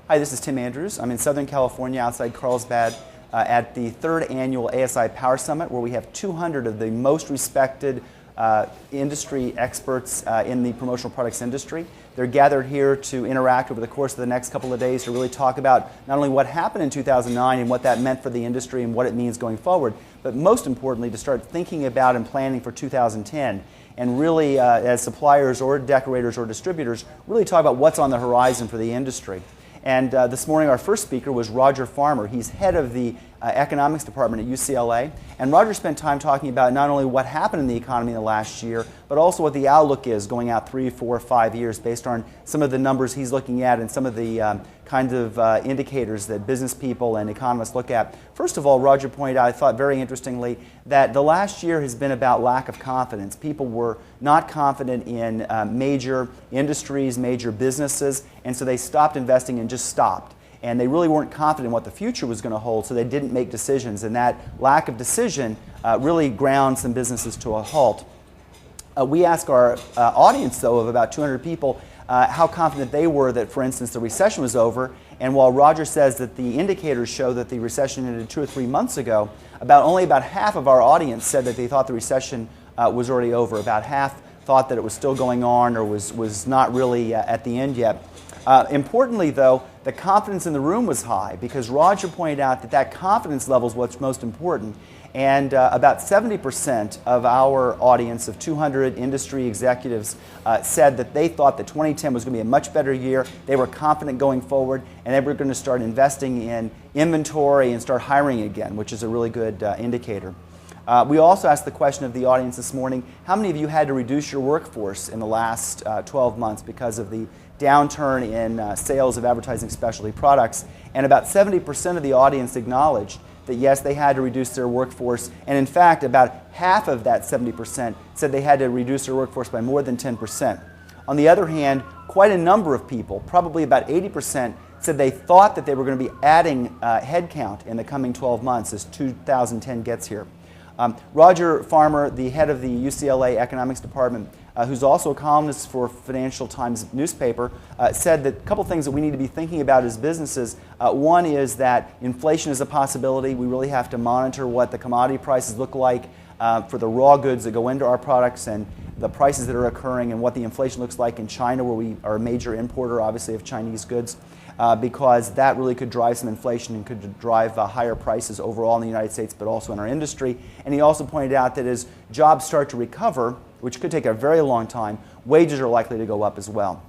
Hi, this is Tim Andrews. I'm in Southern California outside Carlsbad at the 3rd annual ASI Power Summit, where we have 200 of the most respected industry experts in the promotional products industry. They're gathered here to interact over the course of the next couple of days to really talk about not only what happened in 2009 and what that meant for the industry and what it means going forward, but most importantly to start thinking about and planning for 2010. And really, as suppliers or decorators or distributors, really talk about what's on the horizon for the industry. And this morning our first speaker was Roger Farmer. He's head of the economics department at UCLA. And Roger spent time talking about not only what happened in the economy in the last year, but also what the outlook is going out 3, 4, 5 years based on some of the numbers he's looking at and some of the kinds of indicators that business people and economists look at. First of all, Roger pointed out, I thought very interestingly, that the last year has been about lack of confidence. People were not confident in major industries, major businesses, and so they stopped investing and just stopped. And they really weren't confident in what the future was going to hold, so they didn't make decisions. And that lack of decision really ground some businesses to a halt. We asked our audience, though, of about 200 people, how confident they were that, for instance, the recession was over. And while Roger says that the indicators show that the recession ended 2 or 3 months ago, only about half of our audience said that they thought the recession was already over. About half thought that it was still going on or was not really at the end yet. Importantly, though, the confidence in the room was high because Roger pointed out that that confidence level is what's most important. And about 70% of our audience of 200 industry executives said that they thought that 2010 was going to be a much better year. They were confident going forward, and they were going to start investing in inventory and start hiring again, which is a really good indicator. We also asked the question of the audience this morning, how many of you had to reduce your workforce in the last 12 months because of the downturn in sales of advertising specialty products? And about 70% of the audience acknowledged that yes, they had to reduce their workforce, and in fact about half of that 70% said they had to reduce their workforce by more than 10%. On the other hand, quite a number of people, probably about 80%, said they thought that they were going to be adding headcount in the coming 12 months as 2010 gets here. Roger Farmer, the head of the UCLA economics department, who's also a columnist for Financial Times newspaper, said that a couple things that we need to be thinking about as businesses. One is that inflation is a possibility. We really have to monitor what the commodity prices look like for the raw goods that go into our products and the prices that are occurring and what the inflation looks like in China, where we are a major importer, obviously, of Chinese goods. Because that really could drive some inflation and could drive higher prices overall in the United States, but also in our industry. And he also pointed out that as jobs start to recover, which could take a very long time, wages are likely to go up as well.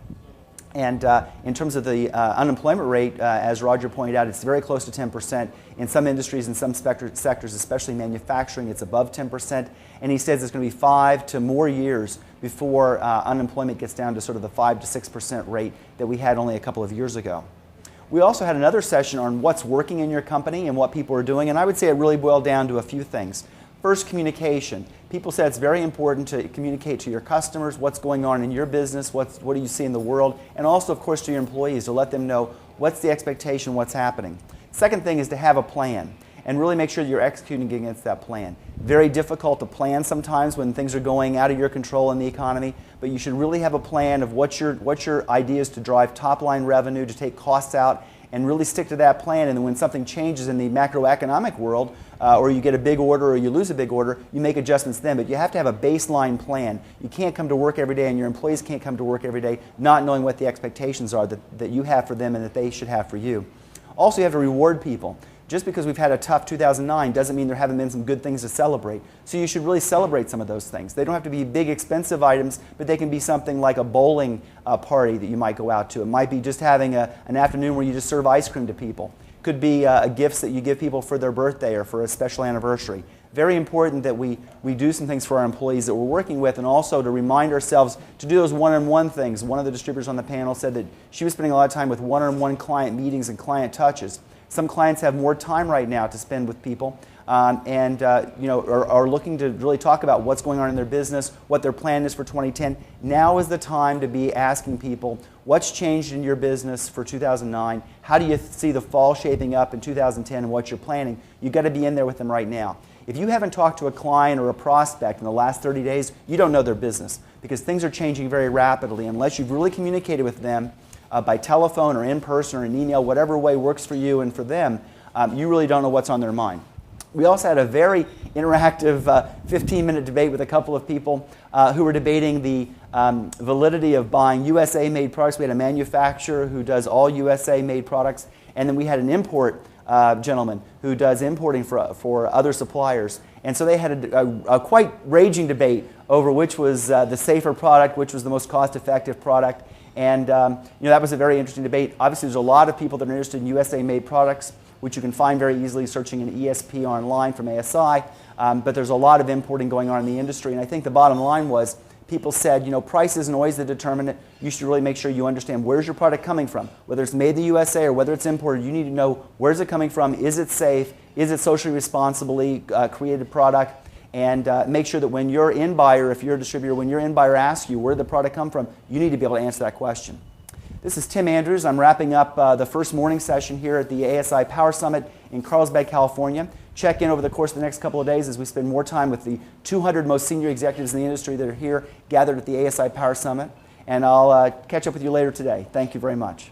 And in terms of the unemployment rate, as Roger pointed out, it's very close to 10%. In some industries and some sectors, especially manufacturing, it's above 10%. And he says it's going to be 5 to more years before unemployment gets down to sort of the 5 to 6% rate that we had only a couple of years ago. We also had another session on what's working in your company and what people are doing, and I would say it really boiled down to a few things. First, communication. People said it's very important to communicate to your customers what's going on in your business, what do you see in the world, and also, of course, to your employees to let them know what's the expectation, what's happening. Second thing is to have a plan and really make sure that you're executing against that plan. Very difficult to plan sometimes when things are going out of your control in the economy, but you should really have a plan of what's your ideas to drive top-line revenue, to take costs out, and really stick to that plan. And then when something changes in the macroeconomic world, or you get a big order or you lose a big order, you make adjustments then. But you have to have a baseline plan. You can't come to work every day and your employees can't come to work every day not knowing what the expectations are that you have for them and that they should have for you. Also, you have to reward people. Just because we've had a tough 2009 doesn't mean there haven't been some good things to celebrate. So you should really celebrate some of those things. They don't have to be big, expensive items, but they can be something like a bowling party that you might go out to. It might be just having an afternoon where you just serve ice cream to people. Could be gifts that you give people for their birthday or for a special anniversary. Very important that we do some things for our employees that we're working with, and also to remind ourselves to do those one-on-one things. One of the distributors on the panel said that she was spending a lot of time with one-on-one client meetings and client touches. Some clients have more time right now to spend with people and are looking to really talk about what's going on in their business, what their plan is for 2010. Now is the time to be asking people, what's changed in your business for 2009? How do you see the fall shaping up in 2010 and what you're planning? You've got to be in there with them right now. If you haven't talked to a client or a prospect in the last 30 days, you don't know their business because things are changing very rapidly. Unless you've really communicated with them by telephone or in person or an email, whatever way works for you and for them, you really don't know what's on their mind. We also had a very interactive 15-minute debate with a couple of people who were debating the validity of buying USA-made products. We had a manufacturer who does all USA-made products, and then we had an import gentleman who does importing for other suppliers. And so they had a quite raging debate over which was the safer product, which was the most cost-effective product. And that was a very interesting debate. Obviously, there's a lot of people that are interested in USA-made products, which you can find very easily searching an ESP online from ASI. But there's a lot of importing going on in the industry. And I think the bottom line was, people said, price isn't always the determinant. You should really make sure you understand where's your product coming from. Whether it's made in the USA or whether it's imported, you need to know where's it coming from, is it safe, is it socially responsibly created product, and make sure that when your end buyer, if you're a distributor, when your end buyer asks you where did the product come from, you need to be able to answer that question. This is Tim Andrews. I'm wrapping up the first morning session here at the ASI Power Summit in Carlsbad, California. Check in over the course of the next couple of days as we spend more time with the 200 most senior executives in the industry that are here gathered at the ASI Power Summit. And I'll catch up with you later today. Thank you very much.